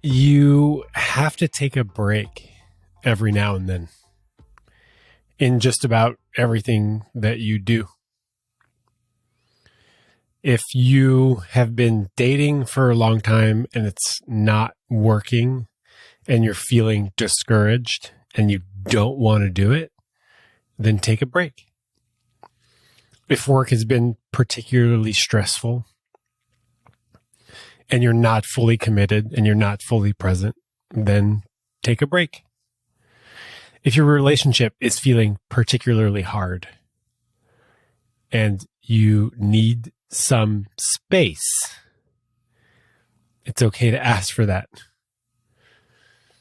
You have to take a break every now and then in just about everything that you do. If you have been dating for a long time and it's not working and you're feeling discouraged and you don't want to do it, then take a break. If work has been particularly stressful and you're not fully committed and you're not fully present, then take a break. If your relationship is feeling particularly hard and you need some space, it's okay to ask for that.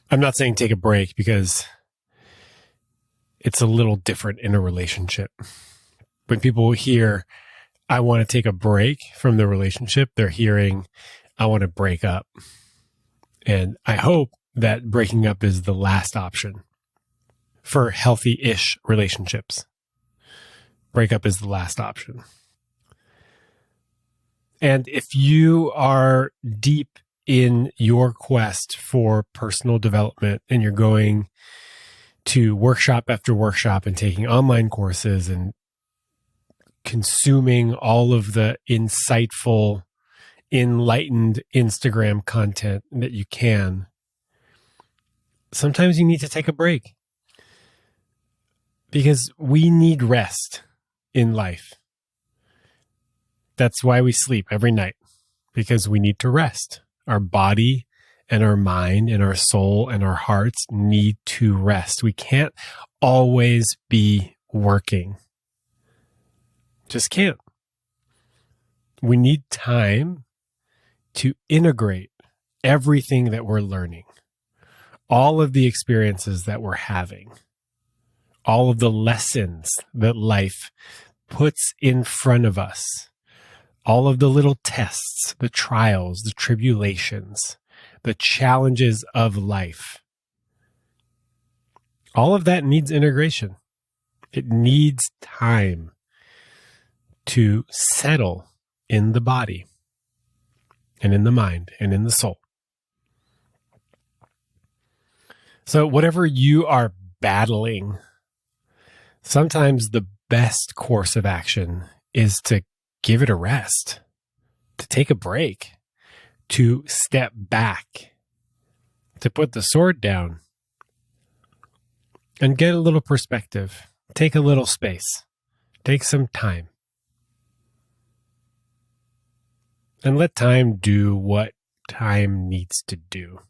I'm not saying take a break because it's a little different in a relationship. When people hear, I want to take a break from the relationship, they're hearing, I want to break up. And I hope that breaking up is the last option for healthy-ish relationships. Breakup is the last option. And if you are deep in your quest for personal development and you're going to workshop after workshop and taking online courses and consuming all of the insightful, enlightened Instagram content that you can, sometimes you need to take a break because we need rest in life. That's why we sleep every night, because we need to rest. Our body and our mind and our soul and our hearts need to rest. We can't always be working. Just can't. We need time to integrate everything that we're learning, all of the experiences that we're having, all of the lessons that life puts in front of us, all of the little tests, the trials, the tribulations, the challenges of life. All of that needs integration. It needs time to settle in the body and in the mind and in the soul. So whatever you are battling, sometimes the best course of action is to give it a rest, to take a break, to step back, to put the sword down and get a little perspective, take a little space, take some time. And let time do what time needs to do.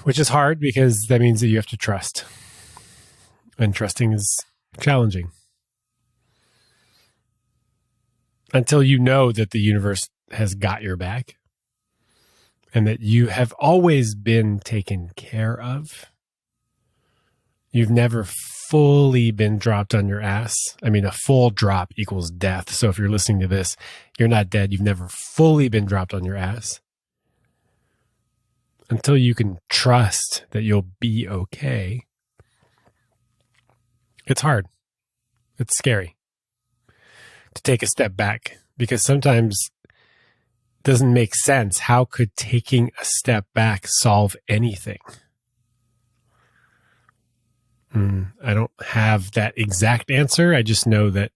Which is hard because that means that you have to trust. And trusting is challenging. Until you know that the universe has got your back and that you have always been taken care of. You've never fully been dropped on your ass. I mean, a full drop equals death. So if you're listening to this, you're not dead. You've never fully been dropped on your ass. Until you can trust that you'll be okay, it's hard. It's scary to take a step back because sometimes it doesn't make sense. How could taking a step back solve anything? I don't have that exact answer. I just know that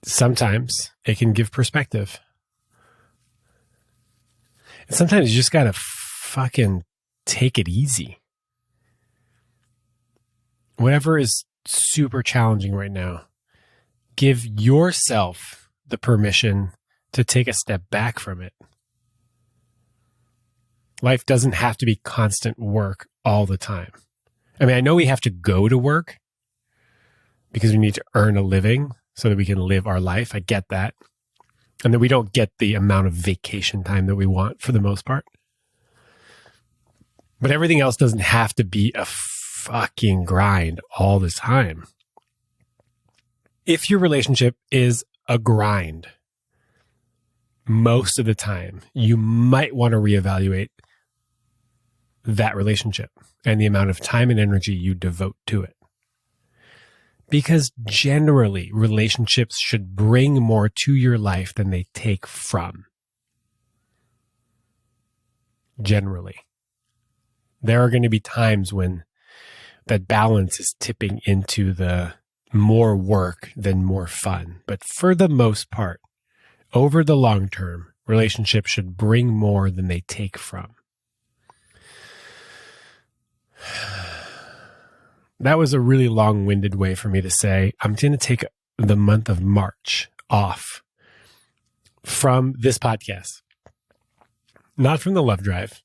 sometimes it can give perspective. And sometimes you just got to fucking take it easy. Whatever is super challenging right now, give yourself the permission to take a step back from it. Life doesn't have to be constant work all the time. I mean, I know we have to go to work because we need to earn a living so that we can live our life. I get that. And that we don't get the amount of vacation time that we want for the most part. But everything else doesn't have to be a fucking grind all the time. If your relationship is a grind most of the time, you might want to reevaluate that relationship and the amount of time and energy you devote to it. Because generally, relationships should bring more to your life than they take from. generally. There are going to be times when that balance is tipping into the more work than more fun. But for the most part, over the long term, relationships should bring more than they take from. That was a really long-winded way for me to say, I'm going to take the month of March off from this podcast. Not from the Love Drive,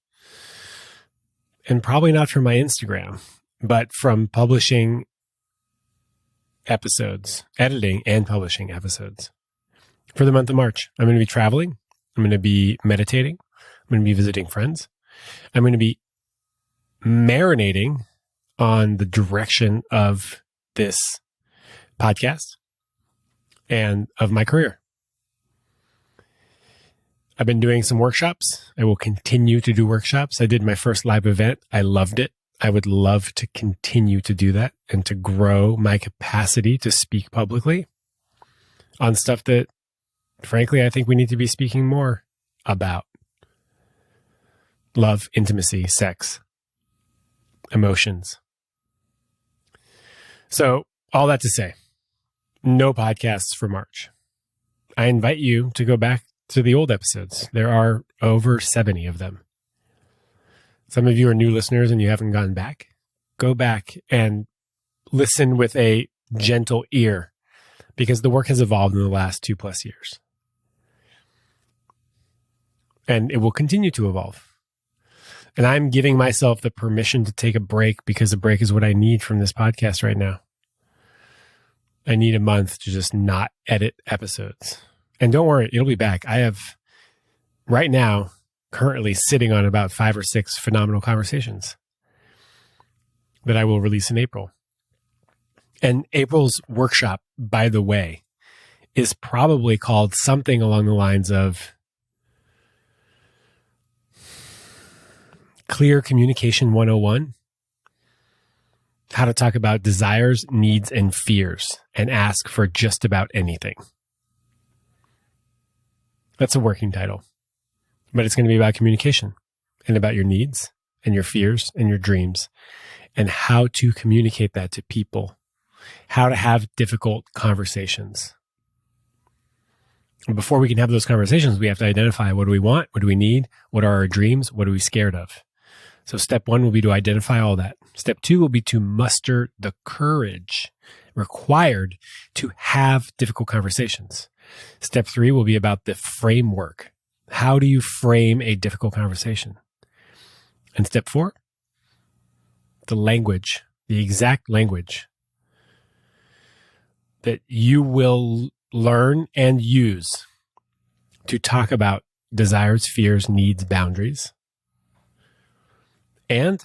and probably not from my Instagram, but from publishing episodes, editing and publishing episodes. For the month of March, I'm going to be traveling. I'm going to be meditating. I'm going to be visiting friends. I'm going to be marinating on the direction of this podcast and of my career. I've been doing some workshops. I will continue to do workshops. I did my first live event. I loved it. I would love to continue to do that and to grow my capacity to speak publicly on stuff that, frankly, I think we need to be speaking more about. Love, intimacy, sex, emotions. So, all that to say, no podcasts for March. I invite you to go back to the old episodes. There are over 70 of them. Some of you are new listeners and you haven't gone back. Go back and listen with a gentle ear, because the work has evolved in the last 2+ years. And it will continue to evolve. And I'm giving myself the permission to take a break, because a break is what I need from this podcast right now. I need a month to just not edit episodes. And don't worry, it'll be back. I have right now currently sitting on about 5 or 6 phenomenal conversations that I will release in April. And April's workshop, by the way, is probably called something along the lines of Clear Communication 101. How to talk about desires, needs, and fears and ask for just about anything. That's a working title, but it's going to be about communication and about your needs and your fears and your dreams and how to communicate that to people, how to have difficult conversations. And before we can have those conversations, we have to identify, what do we want? What do we need? What are our dreams? What are we scared of? So step 1 will be to identify all that. Step 2 will be to muster the courage required to have difficult conversations. Step 3 will be about the framework. How do you frame a difficult conversation? And step 4, the language, the exact language that you will learn and use to talk about desires, fears, needs, boundaries, and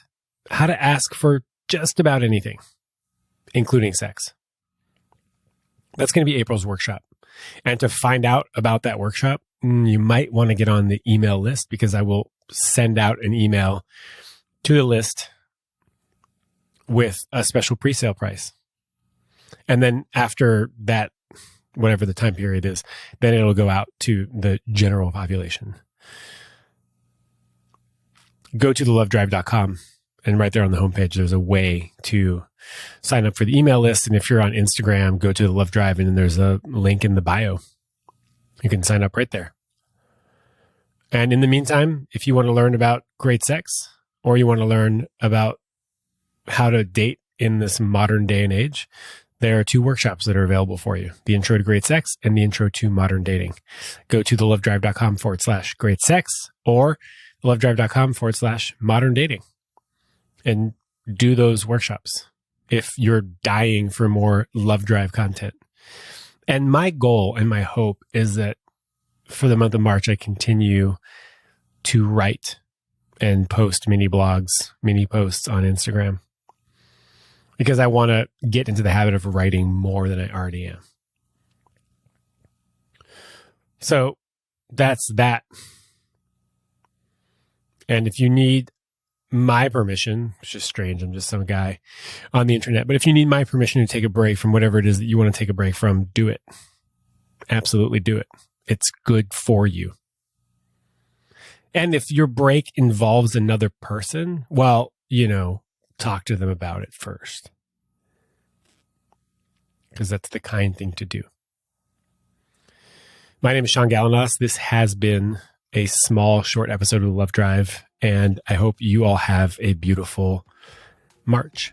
how to ask for just about anything, including sex. That's going to be April's workshop. And to find out about that workshop, you might want to get on the email list, because I will send out an email to the list with a special pre-sale price. And then after that, whatever the time period is, then it'll go out to the general population. Go to thelovedrive.com, and right there on the homepage, there's a way to sign up for the email list. And if you're on Instagram, go to the Love Drive, and then there's a link in the bio. You can sign up right there. And in the meantime, if you want to learn about great sex, or you want to learn about how to date in this modern day and age, there are 2 workshops that are available for you: the Intro to Great Sex and the Intro to Modern Dating. Go to thelovedrive.com/great sex or thelovedrive.com/modern dating and do those workshops if you're dying for more Love Drive content. And my goal and my hope is that for the month of March, I continue to write and post mini blogs, mini posts on Instagram, because I want to get into the habit of writing more than I already am. So that's that. And if you need my permission, which is strange, I'm just some guy on the internet, but if you need my permission to take a break from whatever it is that you want to take a break from, do it. Absolutely do it. It's good for you. And if your break involves another person, well, talk to them about it first. Because that's the kind thing to do. My name is Sean Galanos. This has been a small, short episode of the Love Drive, and I hope you all have a beautiful March.